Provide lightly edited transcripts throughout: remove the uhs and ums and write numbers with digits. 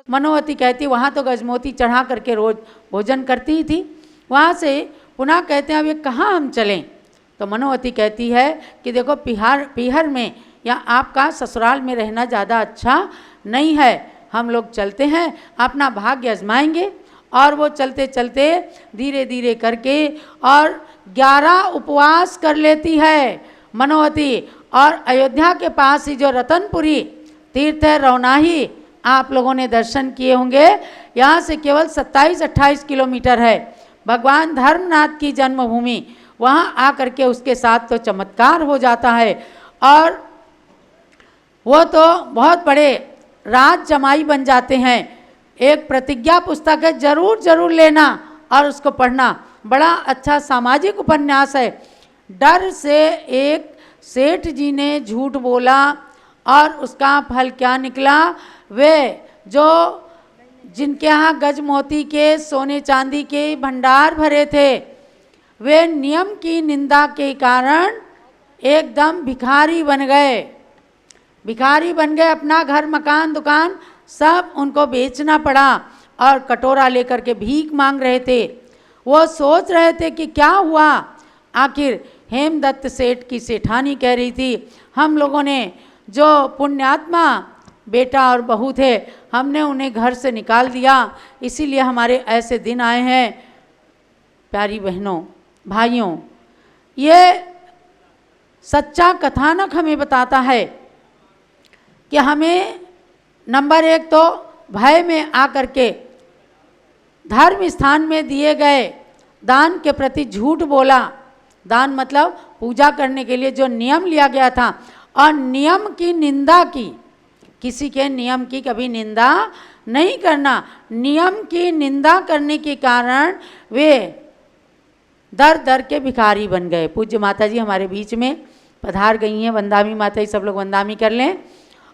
मनोवती कहती वहाँ तो गजमोती चढ़ा करके रोज भोजन करती ही थी। वहाँ से पुनः कहते हैं अब ये कहाँ हम चलें। तो मनोवती कहती है कि देखो पीहर में या आपका ससुराल में रहना ज़्यादा अच्छा नहीं है, हम लोग चलते हैं अपना भाग्य आजमाएंगे। और वो चलते चलते धीरे धीरे करके और 11 उपवास कर लेती है मनोवती। और अयोध्या के पास ही जो रतनपुरी तीर्थ है, रौनाही, आप लोगों ने दर्शन किए होंगे, यहाँ से केवल 27-28 किलोमीटर है, भगवान धर्मनाथ की जन्मभूमि। वहाँ आकर के उसके साथ तो चमत्कार हो जाता है। और वो तो बहुत बड़े राज जमाई बन जाते हैं। एक प्रतिज्ञा पुस्तक है, जरूर जरूर लेना और उसको पढ़ना, बड़ा अच्छा सामाजिक उपन्यास है। डर से एक सेठ जी ने झूठ बोला और उसका फल क्या निकला। वे जो जिनके यहाँ गजमोती के सोने चांदी के भंडार भरे थे, वे नियम की निंदा के कारण एकदम भिखारी बन गए। भिखारी बन गए, अपना घर मकान दुकान सब उनको बेचना पड़ा और कटोरा लेकर के भीख मांग रहे थे। वो सोच रहे थे कि क्या हुआ। आखिर हेमदत्त सेठ की सेठानी कह रही थी हम लोगों ने जो पुण्यात्मा बेटा और बहू थे, हमने उन्हें घर से निकाल दिया, इसीलिए हमारे ऐसे दिन आए हैं। प्यारी बहनों भाइयों, ये सच्चा कथानक हमें बताता है कि हमें नंबर 1 तो भय में आकर के धर्म स्थान में दिए गए दान के प्रति झूठ बोला। दान मतलब पूजा करने के लिए जो नियम लिया गया था, और नियम की निंदा की। किसी के नियम की कभी निंदा नहीं करना। नियम की निंदा करने के कारण वे दर दर के भिखारी बन गए। पूज्य माता जी हमारे बीच में पधार गई हैं, वंदामी माता जी, सब लोग वंदामी कर लें।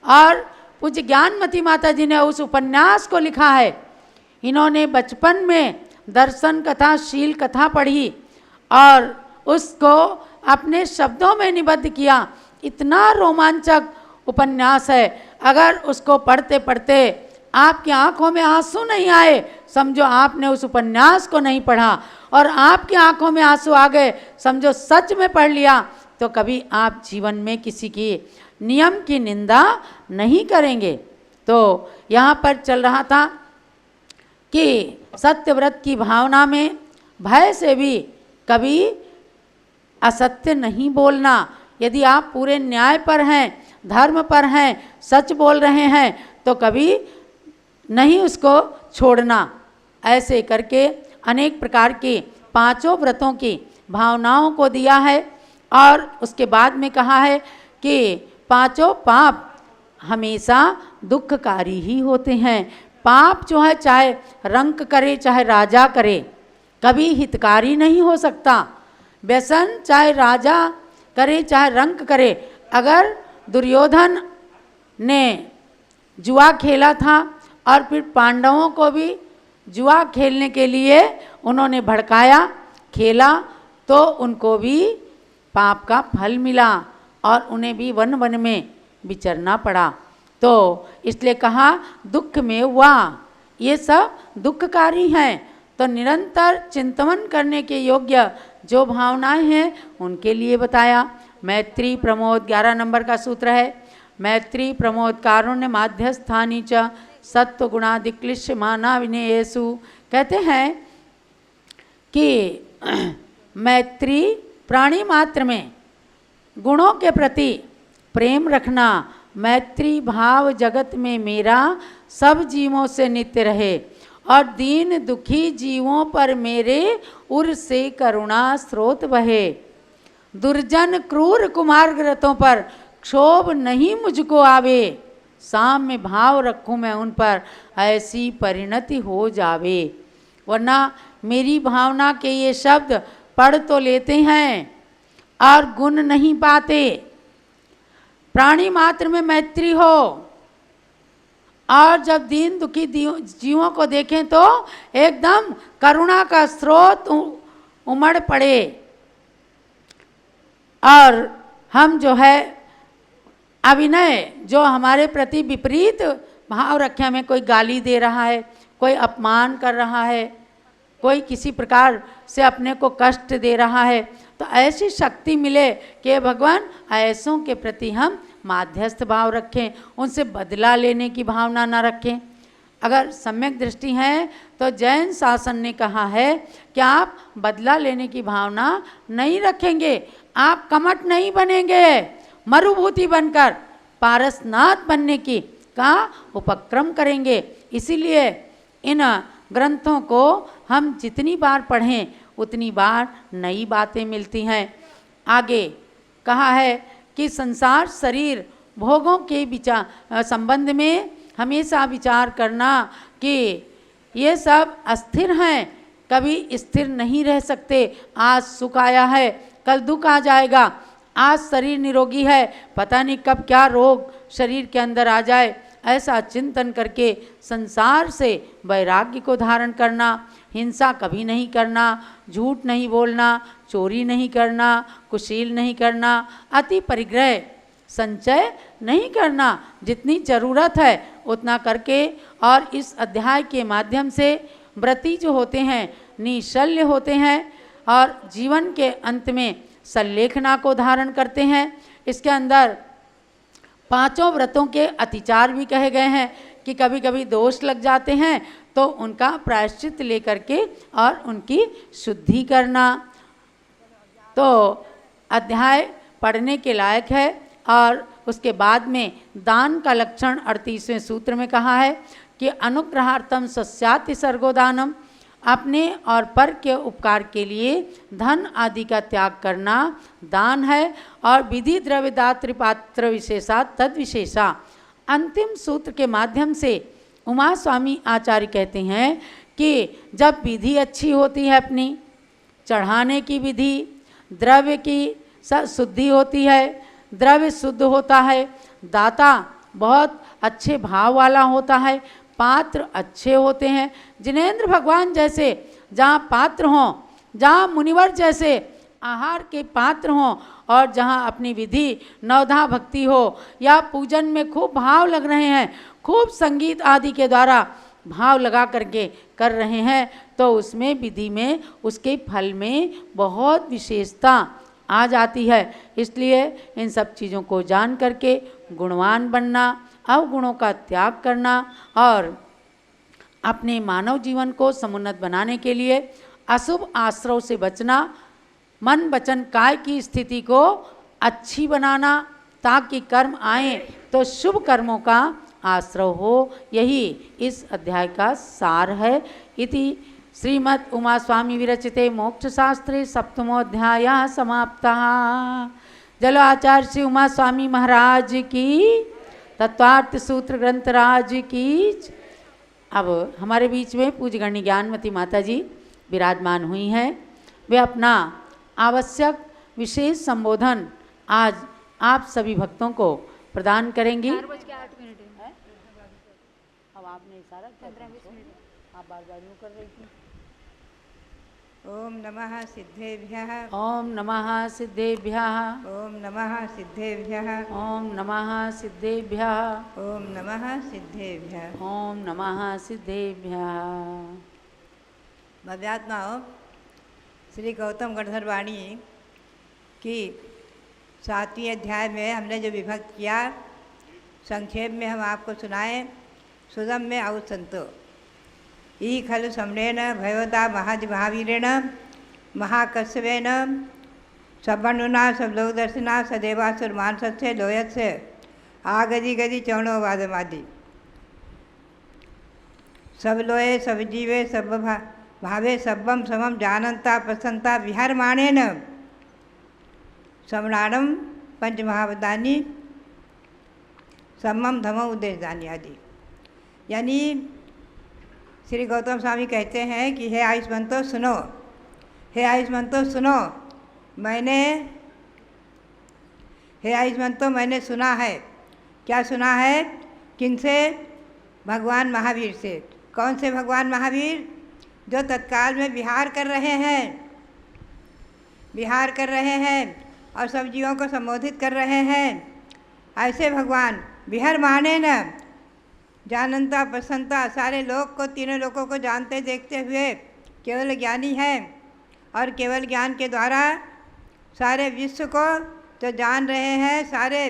और पूज्य ज्ञानमती माता जी ने उस उपन्यास को लिखा है। इन्होंने बचपन में दर्शन कथा, शील कथा पढ़ी और उसको अपने शब्दों में निबद्ध किया। इतना रोमांचक उपन्यास है, अगर उसको पढ़ते पढ़ते आपकी आंखों में आंसू नहीं आए, समझो आपने उस उपन्यास को नहीं पढ़ा। और आपकी आंखों में आंसू आ गए, समझो सच में पढ़ लिया। तो कभी आप जीवन में किसी की नियम की निंदा नहीं करेंगे। तो यहाँ पर चल रहा था कि सत्यव्रत की भावना में भय से भी कभी असत्य नहीं बोलना। यदि आप पूरे न्याय पर हैं, धर्म पर हैं, सच बोल रहे हैं, तो कभी नहीं उसको छोड़ना। ऐसे करके अनेक प्रकार के 5 व्रतों की भावनाओं को दिया है। और उसके बाद में कहा है कि 5 पाप हमेशा दुखकारी ही होते हैं। पाप जो है चाहे रंक करे चाहे राजा करे, कभी हितकारी नहीं हो सकता। व्यसन चाहे राजा करे चाहे रंक करे। अगर दुर्योधन ने जुआ खेला था और फिर पांडवों को भी जुआ खेलने के लिए उन्होंने भड़काया, खेला, तो उनको भी पाप का फल मिला और उन्हें भी वन वन में विचरना पड़ा। तो इसलिए कहा दुख में हुआ, ये सब दुखकारी हैं। तो निरंतर चिंतन करने के योग्य जो भावनाएं हैं उनके लिए बताया। मैत्री प्रमोद 11 नंबर का सूत्र है। मैत्री प्रमोद कारुण्य माध्यस्थानी च सत्व गुणादिक्लिश्य माना विनेयेषु। कहते हैं कि मैत्री प्राणी मात्र में गुणों के प्रति प्रेम रखना। मैत्री भाव जगत में मेरा सब जीवों से नित्य रहे और दीन दुखी जीवों पर मेरे उर से करुणा स्रोत बहे। दुर्जन क्रूर कुमार्गरतों पर क्षोभ नहीं मुझको आवे। साम्य भाव रखूं मैं उन पर, ऐसी परिणति हो जावे। वरना मेरी भावना के ये शब्द पढ़ तो लेते हैं और गुण नहीं पाते। प्राणी मात्र में मैत्री हो और जब दीन दुखी जीवों को देखें तो एकदम करुणा का स्रोत उमड़ पड़े। और हम जो है अविनय, जो हमारे प्रति विपरीत भाव रखें, हमें कोई गाली दे रहा है, कोई अपमान कर रहा है, कोई किसी प्रकार से अपने को कष्ट दे रहा है, तो ऐसी शक्ति मिले कि भगवान ऐसों के प्रति हम माध्यस्थ भाव रखें, उनसे बदला लेने की भावना न रखें। अगर सम्यक दृष्टि है तो जैन शासन ने कहा है कि आप बदला लेने की भावना नहीं रखेंगे, आप कमठ नहीं बनेंगे, मरुभूति बनकर पारसनाथ बनने की का उपक्रम करेंगे। इसीलिए इन ग्रंथों को हम जितनी बार पढ़ें उतनी बार नई बातें मिलती हैं। आगे कहा है कि संसार शरीर भोगों के विचार संबंध में हमेशा विचार करना कि ये सब अस्थिर हैं, कभी स्थिर नहीं रह सकते। आज सुख आया है, कल दुख आ जाएगा। आज शरीर निरोगी है, पता नहीं कब क्या रोग शरीर के अंदर आ जाए। ऐसा चिंतन करके संसार से वैराग्य को धारण करना, हिंसा कभी नहीं करना, झूठ नहीं बोलना, चोरी नहीं करना, कुशील नहीं करना, अति परिग्रह संचय नहीं करना, जितनी ज़रूरत है उतना करके। और इस अध्याय के माध्यम से व्रती जो होते हैं निशल्य होते हैं और जीवन के अंत में सल्लेखना को धारण करते हैं। इसके अंदर पांचों व्रतों के अतिचार भी कहे गए हैं कि कभी कभी दोष लग जाते हैं तो उनका प्रायश्चित लेकर के और उनकी शुद्धि करना। तो अध्याय पढ़ने के लायक है। और उसके बाद में दान का लक्षण 38वें सूत्र में कहा है कि अनुग्रहार्थम सस्याति सर्गोदानम, अपने और पर के उपकार के लिए धन आदि का त्याग करना दान है। और विधि द्रव्य दात्र पात्र विशेषा तद विशेषा। अंतिम सूत्र के माध्यम से उमा स्वामी आचार्य कहते हैं कि जब विधि अच्छी होती है, अपनी चढ़ाने की विधि, द्रव्य की शुद्धि होती है, द्रव्य शुद्ध होता है, दाता बहुत अच्छे भाव वाला होता है, पात्र अच्छे होते हैं। जिनेंद्र भगवान जैसे जहाँ पात्र हों, जहाँ मुनिवर जैसे आहार के पात्र हों, और जहाँ अपनी विधि नवधा भक्ति हो या पूजन में खूब भाव लग रहे हैं, खूब संगीत आदि के द्वारा भाव लगा करके कर रहे हैं, तो उसमें विधि में उसके फल में बहुत विशेषता आ जाती है। इसलिए इन सब चीज़ों को जान करके गुणवान बनना, अवगुणों का त्याग करना और अपने मानव जीवन को समुन्नत बनाने के लिए अशुभ आश्रव से बचना, मन वचन काय की स्थिति को अच्छी बनाना, ताकि कर्म आए तो शुभ कर्मों का आश्रव हो। यही इस अध्याय का सार है। इति श्रीमद् उमा स्वामी विरचिते मोक्ष शास्त्रे सप्तमोध्याय समाप्ता। जलो आचार्य श्री उमा स्वामी महाराज की, तत्वार्थ सूत्र ग्रंथराज की। अब हमारे बीच में पूज्यगण्य ज्ञानमती माता जी विराजमान हुई हैं। वे अपना आवश्यक विशेष संबोधन आज आप सभी भक्तों को प्रदान करेंगी। 4:08 है। अब आपने इशारा किया, 15-20 मिनट आप बार बार यूँ कर रही थी। ओम नमः सिद्धेभ्यः। ओम नमः सिद्धेभ्यः। ओम नमः सिद्धेभ्यः। ओम नमः सिद्धेभ्यः। ओम नमः सिद्धेभ्यः। ओम नमः सिद्धेभ्यः। भव्यात्माओं, श्री गौतम गणधर वाणी की 7वें अध्याय में हमने जो विभक्त किया, संक्षेप में हम आपको सुनाए। सुदम में औसंतो ई खलु सम्रेण भगवता महावीरेण महाकश्यपेन सब्बनुना सबलोकदर्शिना सदेवासुर मानसस्य लोयस्य आगति गति चौणोवादमादि। सब लोये सब जीवे सब भावे सब्बम समम जानन्ता प्रसन्नता विहरमाणेन समणाणम पंचमहावदानी सम्मम धमो उद्देशदानी आदि। यानी श्री गौतम स्वामी कहते हैं कि हे आयुष्मंतो सुनो, हे आयुष्मंतो सुनो, हे आयुष्मंतो मैंने सुना है। क्या सुना है? किनसे? भगवान महावीर से। कौन से भगवान महावीर? जो तत्काल में विहार कर रहे हैं, विहार कर रहे हैं और सब जीवों को संबोधित कर रहे हैं। ऐसे भगवान विहर माने न, जानंता प्रसन्नता, सारे लोक को, तीनों लोकों को जानते देखते हुए केवल ज्ञानी है, और केवल ज्ञान के द्वारा सारे विश्व को तो जान रहे हैं, सारे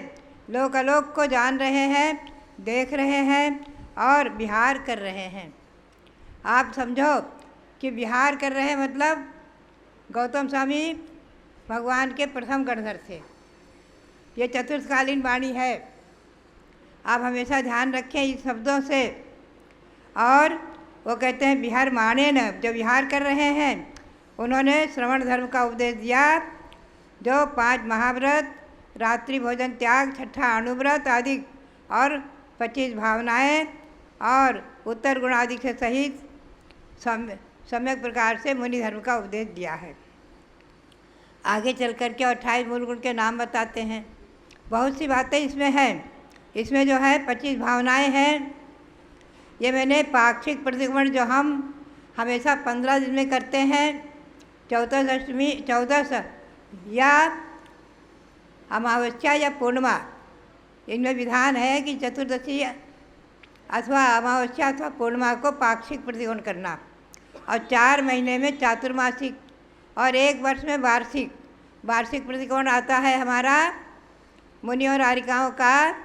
लोक अलोक को जान रहे हैं, देख रहे हैं और विहार कर रहे हैं। आप समझो कि विहार कर रहे हैं मतलब गौतम स्वामी भगवान के प्रथम गणधर थे। ये चतुर्थकालीन वाणी है, आप हमेशा ध्यान रखें इस शब्दों से। और वो कहते हैं विहार माने न, जो विहार कर रहे हैं उन्होंने श्रवण धर्म का उपदेश दिया, जो 5 महाव्रत, रात्रि भोजन त्याग, 6ठा अणुव्रत आदि और 25 भावनाएं और उत्तर गुण आदि के सहित सम्यक प्रकार से मुनि धर्म का उपदेश दिया है। आगे चल कर के 28 मूल गुण के नाम बताते हैं। बहुत सी बातें इसमें हैं। इसमें जो है 25 भावनाएं हैं। ये मैंने पाक्षिक प्रतिक्रमण जो हम हमेशा 15 दिन में करते हैं, 14 या अमावस्या या पूर्णिमा, इनमें विधान है कि चतुर्दशी अथवा अमावस्या अथवा पूर्णिमा को पाक्षिक प्रतिक्रमण करना, और 4 महीने में चातुर्मासिक और 1 वर्ष में वार्षिक प्रतिक्रमण आता है हमारा मुनि और आरिकाओं का।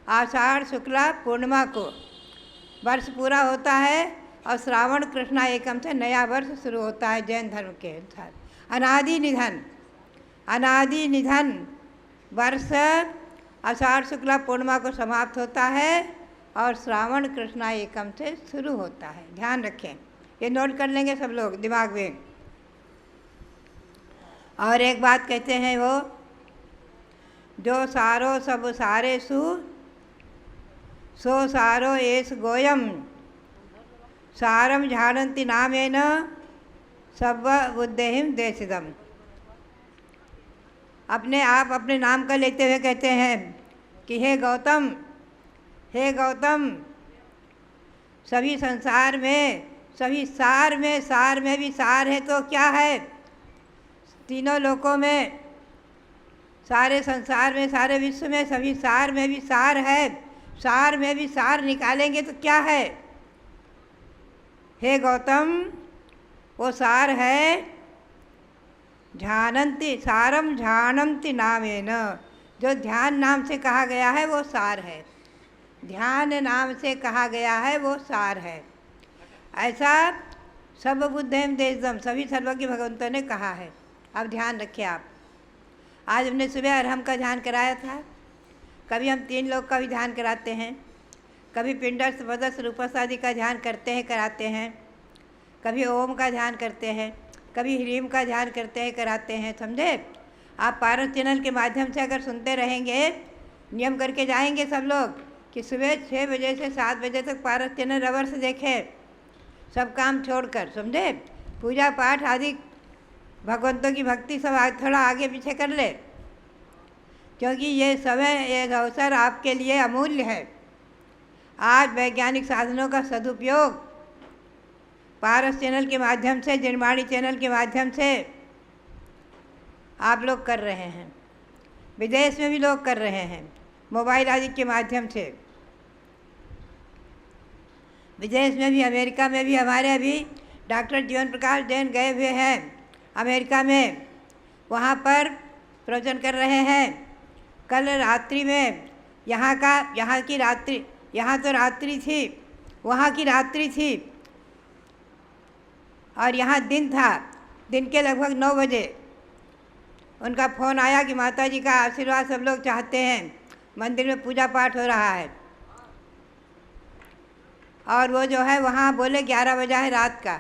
आषाढ़ शुक्ला पूर्णिमा को वर्ष पूरा होता है, और श्रावण कृष्णा एकम से नया वर्ष शुरू होता है जैन धर्म के अनुसार। अनादि निधन वर्ष आषाढ़ शुक्ला पूर्णिमा को समाप्त होता है और श्रावण कृष्णा एकम से शुरू होता है। ध्यान रखें, ये नोट कर लेंगे सब लोग दिमाग में। और एक बात कहते हैं वो, जो सारो सब सारे सो सारो एस गोयम सारम झाड़ंती नामेन सब बुद्धेहिम देशिदम। अपने आप अपने नाम का लेते हुए कहते हैं कि हे गौतम सभी संसार में, सभी सार में भी सार है तो क्या है, तीनों लोकों में, सारे संसार में, सारे विश्व में, सभी सार में भी सार है। सार में भी सार निकालेंगे तो क्या है, हे गौतम वो सार है ध्यानंती, सारम ध्यानंती नामेन, जो ध्यान नाम से कहा गया है वो सार है। ध्यान नाम से कहा गया है वो सार है। ऐसा सब बुद्धेम देशदम, सभी सर्वज्ञ भगवंतों ने कहा है। अब ध्यान रखिए आप। आज हमने सुबह अरहम का ध्यान कराया था। कभी हम 3 लोग का भी ध्यान कराते हैं, कभी पिंडस्थ पदस्थ रूपस्थ आदि का ध्यान करते हैं, कराते हैं, कभी ओम का ध्यान करते हैं, कभी ह्रीम का ध्यान करते हैं, कराते हैं। समझे? आप पारस चैनल के माध्यम से अगर सुनते रहेंगे, नियम करके जाएंगे सब लोग कि सुबह 6 बजे से 7 बजे तक पारस चैनल रबर से देखें, सब काम छोड़कर। समझे? पूजा पाठ आदि भगवंतों की भक्ति सब थोड़ा आगे पीछे कर ले, क्योंकि ये समय, ये अवसर आपके लिए अमूल्य है। आज वैज्ञानिक साधनों का सदुपयोग पारस चैनल के माध्यम से, जनवाणी चैनल के माध्यम से आप लोग कर रहे हैं। विदेश में भी लोग कर रहे हैं मोबाइल आदि के माध्यम से। विदेश में भी, अमेरिका में भी हमारे अभी डॉक्टर जीवन प्रकाश जैन गए हुए हैं अमेरिका में, वहाँ पर प्रवचन कर रहे हैं। कल रात्रि में यहाँ तो रात्रि थी, वहाँ की रात्रि थी और यहाँ दिन था। दिन के लगभग 9 बजे उनका फ़ोन आया कि माता जी का आशीर्वाद सब लोग चाहते हैं, मंदिर में पूजा पाठ हो रहा है। और वो जो है वहाँ बोले 11 बजा है रात का,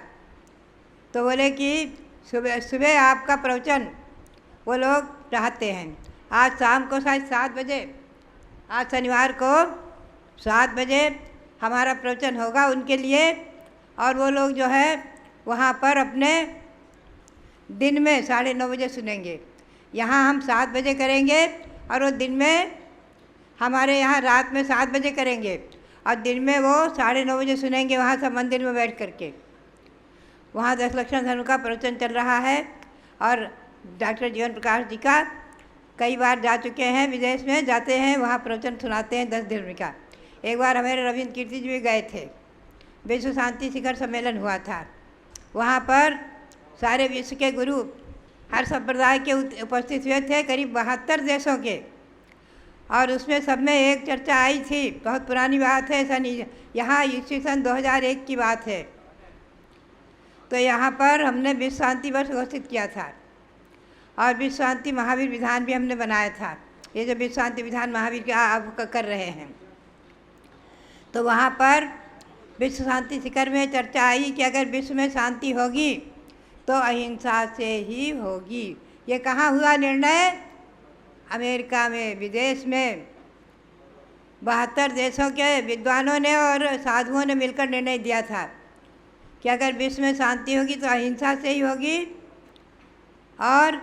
तो बोले कि सुबह आपका प्रवचन वो लोग चाहते हैं। आज शाम को शायद 7 बजे, आज शनिवार को 7 बजे हमारा प्रवचन होगा उनके लिए। और वो लोग जो है वहाँ पर अपने दिन में 9:30 बजे सुनेंगे। यहाँ हम 7 बजे करेंगे और वो दिन में हमारे यहाँ रात में 7 बजे करेंगे, और दिन में वो 9:30 बजे सुनेंगे वहाँ सब मंदिर में बैठ करके। वहाँ 10 लक्षण धर्म का प्रवचन चल रहा है, और डॉक्टर जीवन प्रकाश जी का कई बार जा चुके हैं, विदेश में जाते हैं, वहाँ प्रवचन सुनाते हैं 10 दिन का। एक बार हमारे रविंद्र कीर्ति जी भी गए थे, विश्व शांति शिखर सम्मेलन हुआ था। वहाँ पर सारे विश्व के गुरु हर संप्रदाय के उपस्थित हुए थे, करीब 72 देशों के। और उसमें सब में एक चर्चा आई थी, बहुत पुरानी बात है, यहाँ सन 2001 की बात है। तो यहाँ पर हमने विश्व शांति वर्ष घोषित किया था और विश्व शांति महावीर विधान भी हमने बनाया था। ये जो विश्व शांति विधान महावीर का आप कर रहे हैं, तो वहाँ पर विश्व शांति शिखर में चर्चा आई कि अगर विश्व में शांति होगी तो अहिंसा से ही होगी। ये कहाँ हुआ निर्णय? अमेरिका में, विदेश में 72 देशों के विद्वानों ने और साधुओं ने मिलकर निर्णय दिया था कि अगर विश्व में शांति होगी तो अहिंसा से ही होगी। और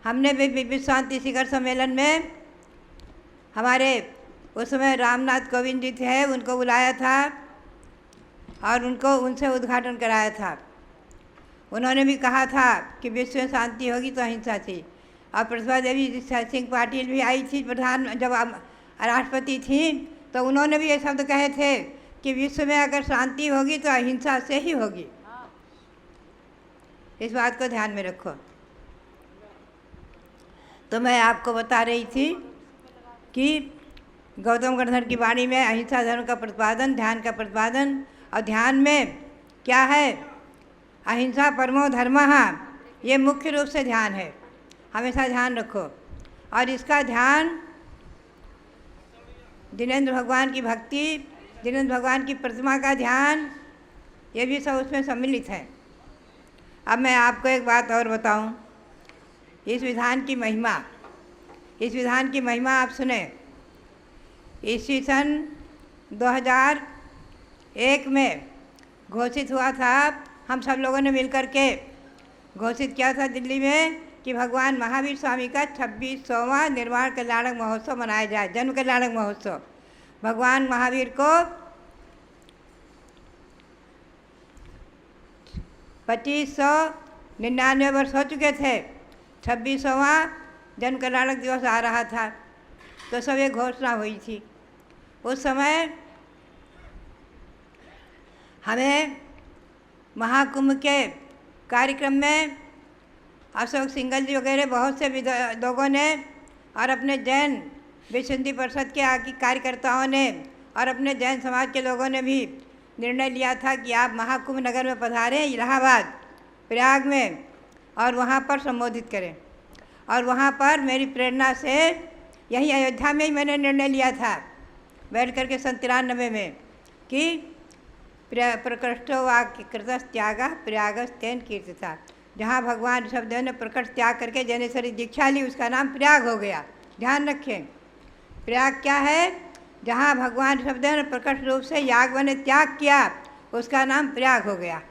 हमने भी विश्व शांति शिखर सम्मेलन में हमारे उस समय रामनाथ कोविंद जी थे, उनको बुलाया था और उनसे उद्घाटन कराया था। उन्होंने भी कहा था कि विश्व में शांति होगी तो अहिंसा से। और प्रतिभा देवी सिंह पाटिल भी आई थी, जब राष्ट्रपति थी, तो उन्होंने भी ये शब्द कहे थे कि विश्व में अगर शांति होगी तो अहिंसा से ही होगी। इस बात को ध्यान में रखो। तो मैं आपको बता रही थी कि गौतम गणधर की वाणी में अहिंसा धर्म का प्रतिपादन, ध्यान का प्रतिपादन। और ध्यान में क्या है? अहिंसा परमो धर्मः, ये मुख्य रूप से ध्यान है, हमेशा ध्यान रखो। और इसका ध्यान जिनेंद्र भगवान की भक्ति, जिनेंद्र भगवान की प्रतिमा का ध्यान, ये भी सब उसमें सम्मिलित है। अब मैं आपको एक बात और बताऊं, इस विधान की महिमा, इस विधान की महिमा आप सुने। ईस्वी सन 2001 में घोषित हुआ था, हम सब लोगों ने मिलकर के घोषित किया था दिल्ली में कि भगवान महावीर स्वामी का 26वां निर्वाण कल्याणक महोत्सव मनाया जाए, जन्म कल्याणक महोत्सव। भगवान महावीर को 2599 वर्ष हो चुके थे, 26वां जन्म कल्याणक दिवस आ रहा था, तो सब ये घोषणा हुई थी। उस समय हमें महाकुंभ के कार्यक्रम में अशोक सिंघल जी वगैरह बहुत से लोगों ने और अपने जैन विश्व हिंदी परिषद के कार्यकर्ताओं ने और अपने जैन समाज के लोगों ने भी निर्णय लिया था कि आप महाकुंभ नगर में पधारें, इलाहाबाद प्रयाग में, और वहाँ पर संबोधित करें। और वहाँ पर मेरी प्रेरणा से यही अयोध्या में ही मैंने निर्णय लिया था बैठ कर के 93 में कि प्रकृष्टो वाक्य कृतस त्याग प्रयागस्तेन कीर्तिता। जहाँ भगवान ऋषभदेव ने प्रकट त्याग करके जैनेश्वरी दीक्षा ली, उसका नाम प्रयाग हो गया। ध्यान रखें, प्रयाग क्या है? जहाँ भगवान ऋषभदेव ने प्रकट रूप से याग बने त्याग किया, उसका नाम प्रयाग हो गया।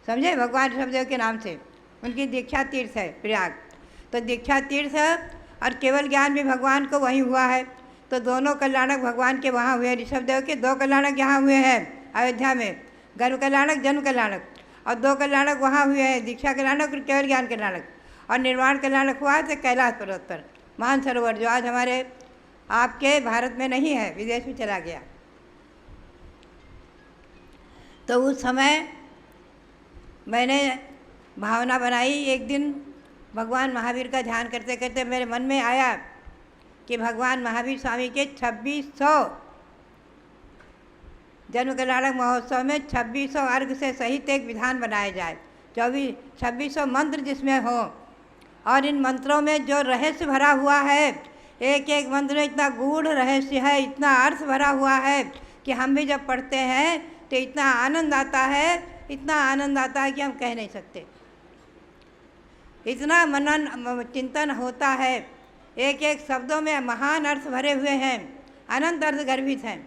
समझे? भगवान ऋषभदेव के नाम से उनकी दीक्षा तीर्थ है प्रयाग। तो दीक्षा तीर्थ और केवल ज्ञान भी भगवान को वहीं हुआ है। तो दोनों कल्याणक भगवान के वहाँ हुए। ऋषभदेव के 2 कल्याणक यहाँ हुए हैं अयोध्या में, गर्भ कल्याणक, जन्म कल्याणक, और 2 कल्याणक वहाँ हुए हैं, दीक्षा कल्याणक और केवल ज्ञान कल्याणक। और निर्वाण कल्याणक हुआ है कैलाश पर्वत पर, मानसरोवर, जो आज हमारे आपके भारत में नहीं है, विदेश में चला गया। तो उस समय मैंने भावना बनाई, एक दिन भगवान महावीर का ध्यान करते करते मेरे मन में आया कि भगवान महावीर स्वामी के 2600 जन्म कल्याणक महोत्सव में 2600 अर्घ से सहित एक विधान बनाया जाए, 2600 मंत्र जिसमें हो। और इन मंत्रों में जो रहस्य भरा हुआ है, एक एक मंत्र में इतना गूढ़ रहस्य है, इतना अर्थ भरा हुआ है कि हम भी जब पढ़ते हैं तो इतना आनंद आता है, इतना आनंद आता है कि हम कह नहीं सकते। इतना मनन चिंतन होता है, एक एक शब्दों में महान अर्थ भरे हुए हैं, अनंत अर्थ गर्भित हैं,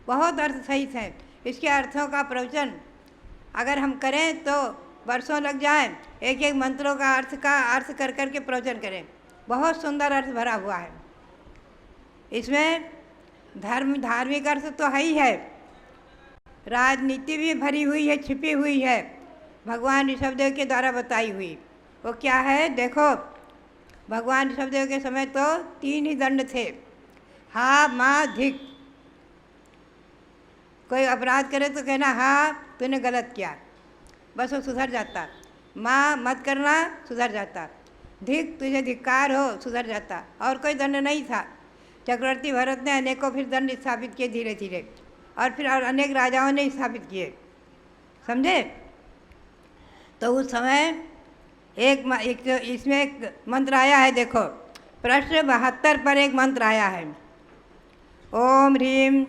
बहुत अर्थ सहित हैं। इसके अर्थों का प्रवचन अगर हम करें तो वर्षों लग जाएं, एक एक मंत्रों का अर्थ कर कर के प्रवचन करें। बहुत सुंदर अर्थ भरा हुआ है इसमें। धार्मिक अर्थ तो है ही है, राजनीति भी भरी हुई है, छिपी हुई है, भगवान ऋषभदेव के द्वारा बताई हुई। वो क्या है? देखो, भगवान ऋषभदेव के समय तो 3 ही दंड थे। हा माँ धिक। कोई अपराध करे तो कहना हाँ तूने गलत किया, बस वो सुधर जाता। माँ मत करना, सुधर जाता। धिक तुझे धिक्कार हो, सुधर जाता। और कोई दंड नहीं था। चक्रवर्ती भरत ने अनेकों फिर दंड स्थापित किए धीरे धीरे, और फिर और अनेक राजाओं ने स्थापित किए, समझे। तो उस समय एक इसमें एक मंत्र आया है, देखो प्रश्न 72 पर एक मंत्र आया है। ओम ह्रीं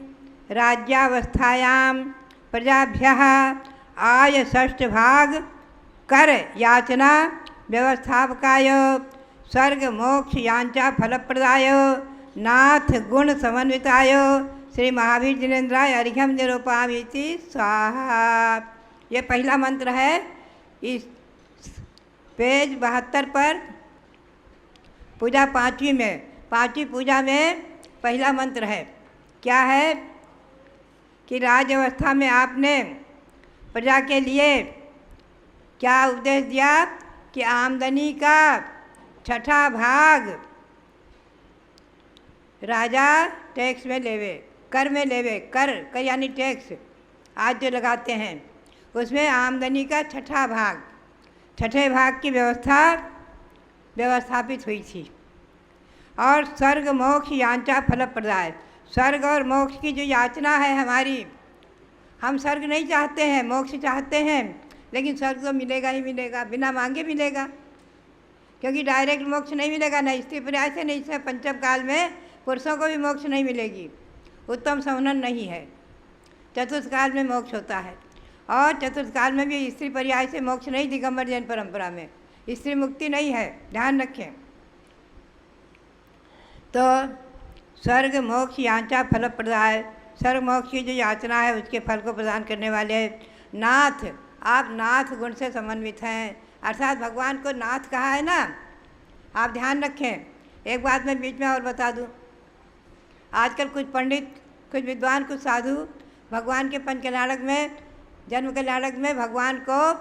राज्यावस्थायां प्रजाभ्यः आय षष्ठ भाग कर याचना व्यवस्थापकाय स्वर्ग मोक्ष यांचा फलप्रदाय नाथ गुण समन्विताय श्री महावीर जिनेन्द्राय अर्घ्यम निरूपयामि स्वाहा। ये पहला मंत्र है, इस पेज 72 पर पूजा पांचवी पूजा में पहला मंत्र है। क्या है कि राज अवस्था में आपने प्रजा के लिए क्या उपदेश दिया कि आमदनी का छठा भाग राजा टैक्स में लेवे, कर में लेवे। कर यानी टैक्स आज जो लगाते हैं, उसमें आमदनी का छठे भाग की व्यवस्थापित हुई थी। और स्वर्ग मोक्ष यांचा फलप्रदाय, स्वर्ग और मोक्ष की जो याचना है हमारी, हम स्वर्ग नहीं चाहते हैं, मोक्ष चाहते हैं, लेकिन स्वर्ग तो मिलेगा ही मिलेगा, बिना मांगे मिलेगा, क्योंकि डायरेक्ट मोक्ष नहीं मिलेगा, नहीं स्त्री पर्याय से, नहीं से पंचम काल में पुरुषों को भी मोक्ष नहीं मिलेगी, उत्तम संवनन नहीं है। चतुर्थ काल में मोक्ष होता है, और चतुर्थ काल में भी स्त्री पर्याय से मोक्ष नहीं, दिगंबर जैन परंपरा में स्त्री मुक्ति नहीं है, ध्यान रखें। तो स्वर्ग मोक्ष यांचा फल प्रदाय, स्वर्ग मोक्ष की जो याचना है उसके फल को प्रदान करने वाले नाथ, आप नाथ गुण से समन्वित हैं, अर्थात भगवान को नाथ कहा है ना। आप ध्यान रखें, एक बात मैं बीच में और बता दूं, आजकल कुछ पंडित, कुछ विद्वान, कुछ साधु भगवान के पंच कल्याणक में, जन्म कल्याणक में भगवान को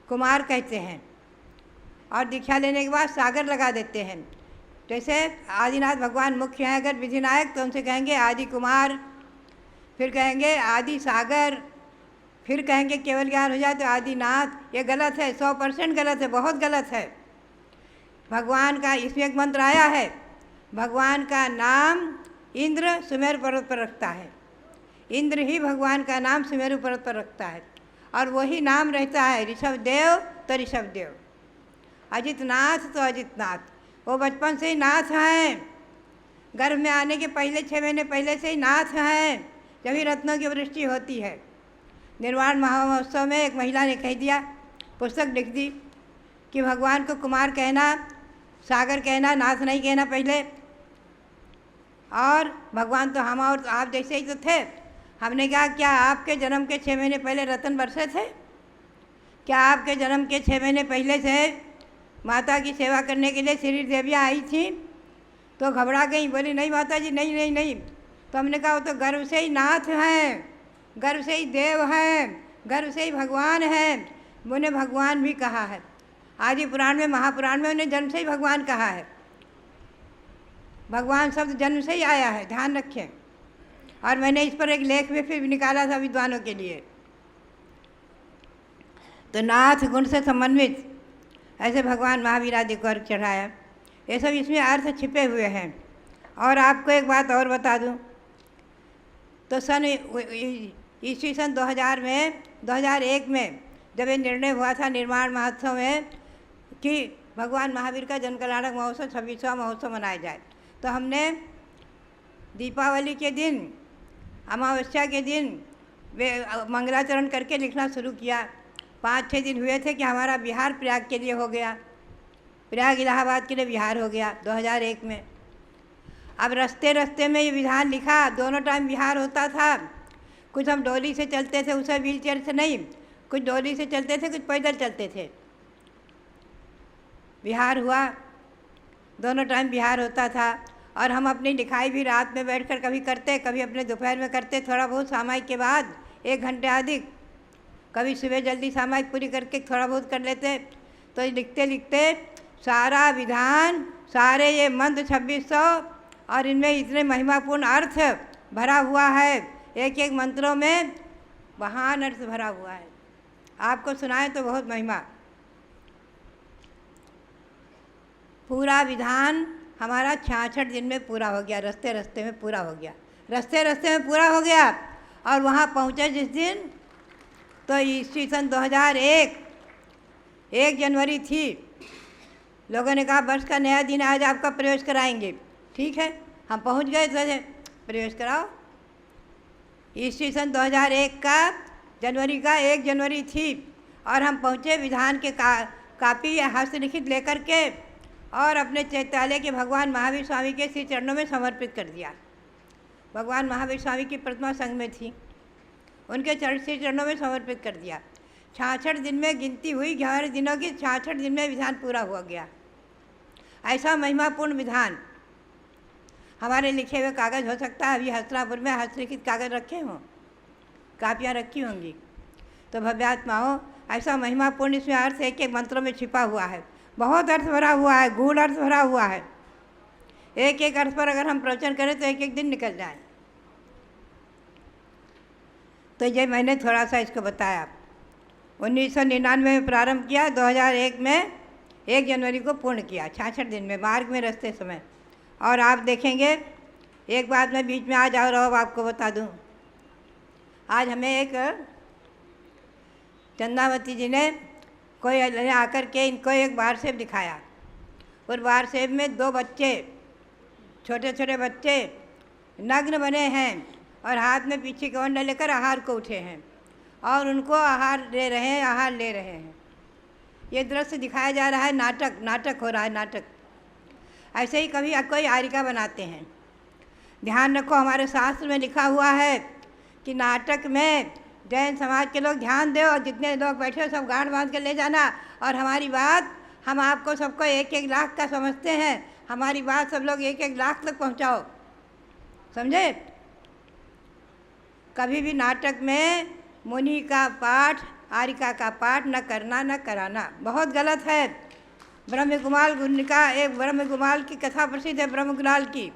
कुमार कहते हैं, और दीक्षा लेने के बाद सागर लगा देते हैं। जैसे आदिनाथ भगवान मुख्य हैं अगर विधिनायक, तो उनसे कहेंगे आदि कुमार, फिर कहेंगे आदि सागर, फिर कहेंगे केवल ज्ञान हो जाए तो आदिनाथ। ये गलत है, 100% गलत है, बहुत गलत है। भगवान का इसमें एक मंत्र आया है, भगवान का नाम इंद्र सुमेरु पर्वत पर रखता है, इंद्र ही भगवान का नाम सुमेरु पर्वत पर रखता है, और वही नाम रहता है। ऋषभ देव तो ऋषभ देव, अजितनाथ तो अजितनाथ, वो बचपन से ही नाथ हैं, गर्भ में आने के पहले 6 महीने पहले से ही नाथ हैं, जब ही रत्नों की वृष्टि होती है। निर्वाण महोत्सव में एक महिला ने कह दिया, पुस्तक लिख दी कि भगवान को कुमार कहना, सागर कहना, नाथ नहीं कहना पहले। और भगवान तो हम और आप जैसे ही तो थे। हमने कहा क्या आपके जन्म के 6 महीने पहले रतन बरसे थे? क्या आपके जन्म के 6 महीने पहले से माता की सेवा करने के लिए श्री देवियाँ आई थी? तो घबरा गई, बोली नहीं माता जी, नहीं नहीं नहीं। तो हमने कहा वो तो गर्भ से ही नाथ हैं, गर्भ से ही देव हैं, गर्भ से ही भगवान हैं। उन्हें भगवान भी कहा है, आदि पुराण में, महापुराण में उन्हें जन्म से ही भगवान कहा है। भगवान शब्द जन्म से ही आया है, ध्यान रखें। और मैंने इस पर एक लेख भी फिर निकाला था विद्वानों के लिए। तो नाथ गुण से समन्वित, ऐसे भगवान महावीर आदि को अर्घ चढ़ाया। ये सब इसमें अर्थ छिपे हुए हैं। और आपको एक बात और बता दूं, तो सन ईस्वी सन 2001 में जब ये निर्णय हुआ था निर्माण महोत्सव में कि भगवान महावीर का जन कल्याणक महोत्सव 26वां महोत्सव मनाया जाए, तो हमने दीपावली के दिन, अमावस्या के दिन वे मंगलाचरण करके लिखना शुरू किया। 5-6 दिन हुए थे कि हमारा बिहार प्रयाग के लिए हो गया, प्रयाग इलाहाबाद के लिए बिहार हो गया 2001 में। अब रास्ते रास्ते में ये विधान लिखा, दोनों टाइम बिहार होता था। कुछ हम डोली से चलते थे, उसे व्हील चेयर से नहीं, कुछ डोली से चलते थे, कुछ पैदल चलते थे। बिहार हुआ, दोनों टाइम बिहार होता था। और हम अपनी लिखाई भी रात में बैठकर कभी करते, कभी अपने दोपहर में करते, थोड़ा बहुत सामायिक के बाद 1 घंटे अधिक, कभी सुबह जल्दी सामायिक पूरी करके थोड़ा बहुत कर लेते। तो लिखते लिखते सारा विधान, सारे ये मंत्र 2600 और इनमें इतने महिमापूर्ण अर्थ भरा हुआ है, एक एक मंत्रों में महान अर्थ भरा हुआ है। आपको सुनाए तो बहुत महिमा। पूरा विधान हमारा 66 दिन में पूरा हो गया, रास्ते रास्ते में पूरा हो गया, रास्ते रास्ते में पूरा हो गया। और वहाँ पहुँचे जिस दिन, तो ईस्वी सन 2001 1 जनवरी थी। लोगों ने कहा वर्ष का नया दिन आज आपका प्रवेश कराएंगे। ठीक है, हम पहुँच गए, तो प्रवेश कराओ। ईस्वी सन 2001 का जनवरी का 1 जनवरी थी और हम पहुँचे विधान के कापी या हस्तलिखित लेकर के और अपने चैत्यालय के भगवान महावीर स्वामी के श्री चरणों में समर्पित कर दिया। भगवान महावीर स्वामी की प्रतिमा संग में थी, उनके श्री चरणों में समर्पित कर दिया। 66 दिन में गिनती हुई, 11 दिनों की, 66 दिन में विधान पूरा हुआ गया। ऐसा महिमापूर्ण विधान। हमारे लिखे हुए कागज़ हो सकता है अभी हस्तिनापुर में हस्तलिखित कागज़ रखे हों, कापियाँ रखी होंगी, तो भव्यात्माओं ऐसा महिमापूर्ण इसमें अर्थ एक एक मंत्रों में छिपा हुआ है। बहुत अर्थ भरा हुआ है, गूढ़ अर्थ भरा हुआ है। एक एक अर्थ पर अगर हम प्रवचन करें तो एक एक दिन निकल जाए। तो ये मैंने थोड़ा सा इसको बताया। 1999 में प्रारंभ किया, 2001 में 1 जनवरी को पूर्ण किया, 66 दिन में, मार्ग में रस्ते समय। और आप देखेंगे, एक बात मैं बीच में आ जाओ रहो आपको बता दूं। आज हमें एक चंदावती जी ने कोई आकर के इनको एक बारसेब दिखाया। और बारसेब में 2 बच्चे, छोटे छोटे बच्चे नग्न बने हैं और हाथ में पीछे कमंडल लेकर आहार को उठे हैं और उनको आहार ले रहे हैं, आहार ले रहे हैं। ये दृश्य दिखाया जा रहा है, नाटक हो रहा है, नाटक। ऐसे ही कभी कोई आरिका बनाते हैं। ध्यान रखो, हमारे शास्त्र में लिखा हुआ है कि नाटक में जैन समाज के लोग ध्यान दो और जितने लोग बैठे हो सब गांठ बांध के ले जाना। और हमारी बात, हम आपको सबको 1-1 लाख का समझते हैं, हमारी बात सब लोग 1-1 लाख तक पहुंचाओ, समझे। कभी भी नाटक में मुनि का पाठ, आरिका का पाठ न करना, न कराना, बहुत गलत है। ब्रह्मकुमार गुणिका, एक ब्रह्मकुमार की कथा प्रसिद्ध है, ब्रह्मकुमार की।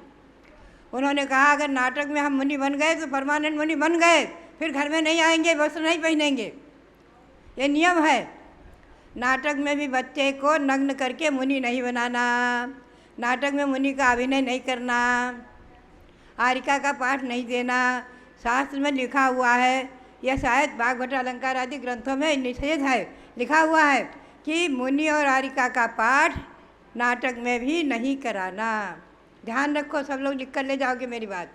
उन्होंने कहा अगर नाटक में हम मुनि बन गए तो परमानेंट मुनि बन गए, फिर घर में नहीं आएंगे, वस्त्र नहीं पहनेंगे। ये नियम है। नाटक में भी बच्चे को नग्न करके मुनि नहीं बनाना, नाटक में मुनि का अभिनय नहीं करना, आरिका का पाठ नहीं देना। शास्त्र में लिखा हुआ है, यह शायद भागवत अलंकार आदि ग्रंथों में निषेध है, लिखा हुआ है कि मुनि और आरिका का पाठ नाटक में भी नहीं कराना। ध्यान रखो, सब लोग लिख कर ले जाओगे मेरी बात।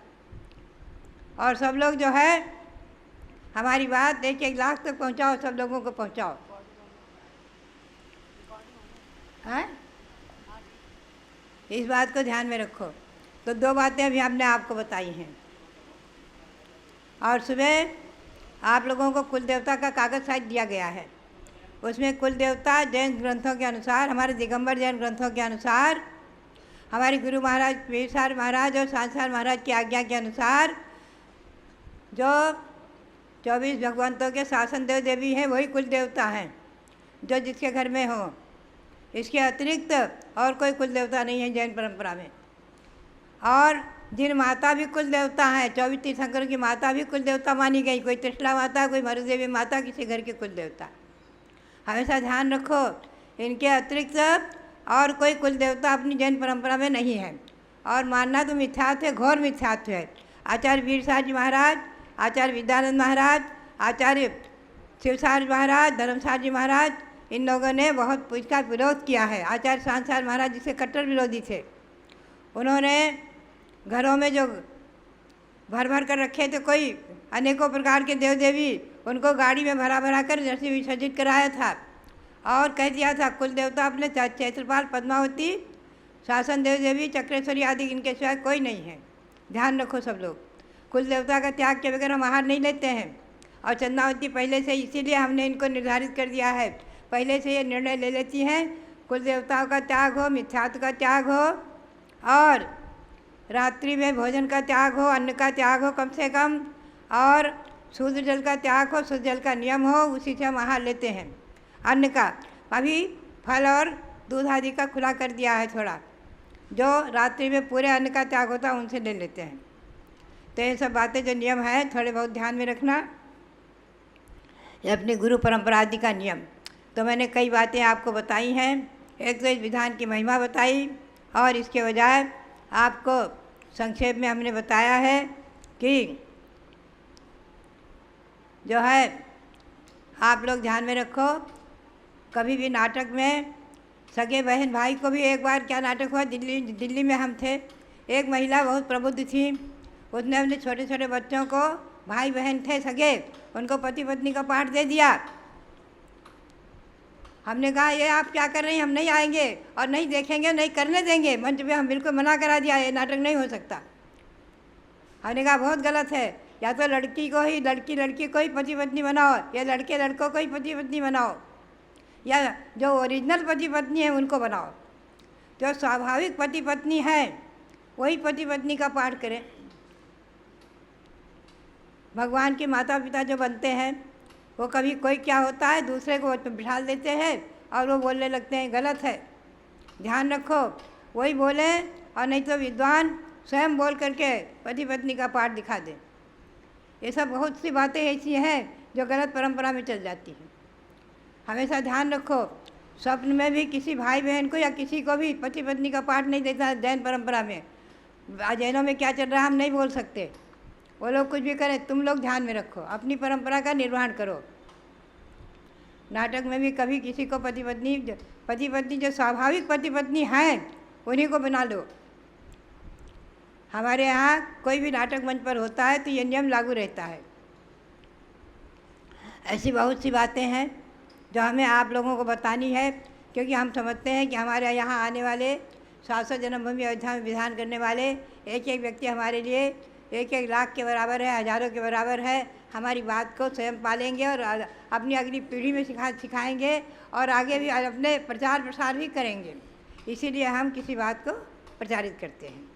और सब लोग जो है हमारी बात 1-1 लाख तक पहुंचाओ, सब लोगों को पहुंचाओ। हैं? इस बात को ध्यान में रखो। तो 2 बातें अभी हमने आपको बताई हैं। और सुबह आप लोगों को कुल देवता का कागज़ साइज दिया गया है। उसमें कुल देवता जैन ग्रंथों के अनुसार, हमारे दिगंबर जैन ग्रंथों के अनुसार, हमारे गुरु महाराज पीरसार महाराज और सांसार महाराज की आज्ञा के अनुसार जो 24 भगवंतों के शासन देव देवी हैं वही कुल देवता हैं, जो जिसके घर में हो। इसके अतिरिक्त और कोई कुल देवता नहीं है जैन परंपरा में। और जिन माता भी कुल देवता हैं, 24 तीर्थंकरों की माता भी कुल देवता मानी गई, कोई त्रिशला माता, कोई मरुदेवी माता, किसी घर की कुल देवता। हमेशा ध्यान रखो, इनके अतिरिक्त और कोई कुल देवता अपनी जैन परंपरा में नहीं है। और मानना तो मिथ्यात्व है, घोर मिथ्यात्व है। आचार्य वीरसार जी महाराज, आचार्य विद्यानंद महाराज, आचार्य शिवसार महाराज, धर्मसार जी महाराज, इन लोगों ने बहुत इसका विरोध किया है। आचार्य सांसार महाराज जिसके कट्टर विरोधी थे, उन्होंने घरों में जो भर भर कर रखे थे कोई अनेकों प्रकार के देव देवी, उनको गाड़ी में भरा भरा कर जैसे विसर्जित कराया था और कह दिया था कुल देवता अपने चैत्रपाल, पद्मावती, शासन देव देवी, चक्रेश्वरी आदि इनके सिवाय कोई नहीं है। ध्यान रखो सब लोग, कुल देवता का त्याग के बगैर हम आहार नहीं लेते हैं। और चंदावती पहले से, इसीलिए हमने इनको निर्धारित कर दिया है, पहले से ये निर्णय ले लेती हैं कुल देवताओं का त्याग हो, मिथ्यात्व का त्याग हो और रात्रि में भोजन का त्याग हो, अन्न का त्याग हो कम से कम, और शुद्ध जल का त्याग हो, शुद्ध जल का नियम हो, उसी से हम आहार लेते हैं। अन्न का अभी फल और दूध आदि का खुला कर दिया है थोड़ा। जो रात्रि में पूरे अन्न का त्याग होता है उनसे ले लेते हैं। तो ये सब बातें जो नियम हैं थोड़े बहुत ध्यान में रखना। ये अपनी गुरु परंपरा आदि का नियम। तो मैंने कई बातें आपको बताई हैं। एक तो इस विधान की महिमा बताई और इसके बजाय आपको संक्षेप में हमने बताया है कि जो है आप लोग ध्यान में रखो, कभी भी नाटक में सगे बहन भाई को भी, एक बार क्या नाटक हुआ, दिल्ली में हम थे, एक महिला बहुत प्रबुद्ध थी, उसने अपने छोटे छोटे बच्चों को, भाई बहन थे सगे, उनको पति पत्नी का पाठ दे दिया। हमने कहा ये आप क्या कर रही हैं, हम नहीं आएंगे और नहीं देखेंगे, नहीं करने देंगे, मंच पे हम बिल्कुल मना करा दिया, ये नाटक नहीं हो सकता। हमने कहा बहुत गलत है, या तो लड़की को ही, लड़की को ही पति पत्नी बनाओ, या लड़के लड़कों को ही पति पत्नी बनाओ, या जो ओरिजिनल पति पत्नी है उनको बनाओ। जो स्वाभाविक पति पत्नी है वही पति पत्नी का पाठ करें। भगवान के माता पिता जो बनते हैं वो कभी कोई क्या होता है दूसरे को बिठा देते हैं और वो बोलने लगते हैं, गलत है। ध्यान रखो, वही बोले, और नहीं तो विद्वान स्वयं बोल करके पति पत्नी का पाठ दिखा दें। ये सब बहुत सी बातें ऐसी हैं जो गलत परंपरा में चल जाती हैं। हमेशा ध्यान रखो, स्वप्न में भी किसी भाई बहन को या किसी को भी पति पत्नी का पाठ नहीं देता है जैन परंपरा में। जैनों में क्या चल रहा है हम नहीं बोल सकते, वो लोग कुछ भी करें, तुम लोग ध्यान में रखो, अपनी परंपरा का निर्वहन करो। नाटक में भी कभी किसी को पति पत्नी जो स्वाभाविक पति पत्नी हैं उन्हीं को बना लो। हमारे यहाँ कोई भी नाटक मंच पर होता है तो ये नियम लागू रहता है। ऐसी बहुत सी बातें हैं जो हमें आप लोगों को बतानी है, क्योंकि हम समझते हैं कि हमारे यहाँ आने वाले 700 जन्मभूमि अयोध्या में विधान करने वाले एक एक व्यक्ति हमारे लिए 1-1 लाख के बराबर है, हज़ारों के बराबर है। हमारी बात को स्वयं पालेंगे और अपनी अगली पीढ़ी में सिखाएंगे और आगे भी अपने प्रचार प्रसार भी करेंगे। इसीलिए हम किसी बात को प्रचारित करते हैं।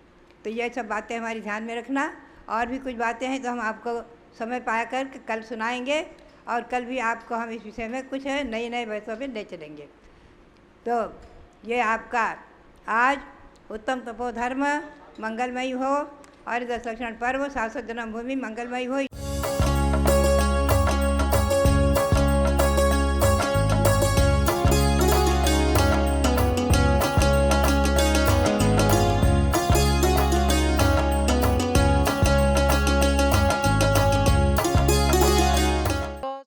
तो ये सब बातें हमारी ध्यान में रखना। और भी कुछ बातें हैं तो हम आपको समय पाया कर कल सुनाएंगे, और कल भी आपको हम इस विषय में कुछ नए बातों पे ले चलेंगे। तो ये आपका आज उत्तम तपोधर्म मंगलमयी हो और दशलक्षण पर्व 700 जन्मभूमि मंगलमयी हो।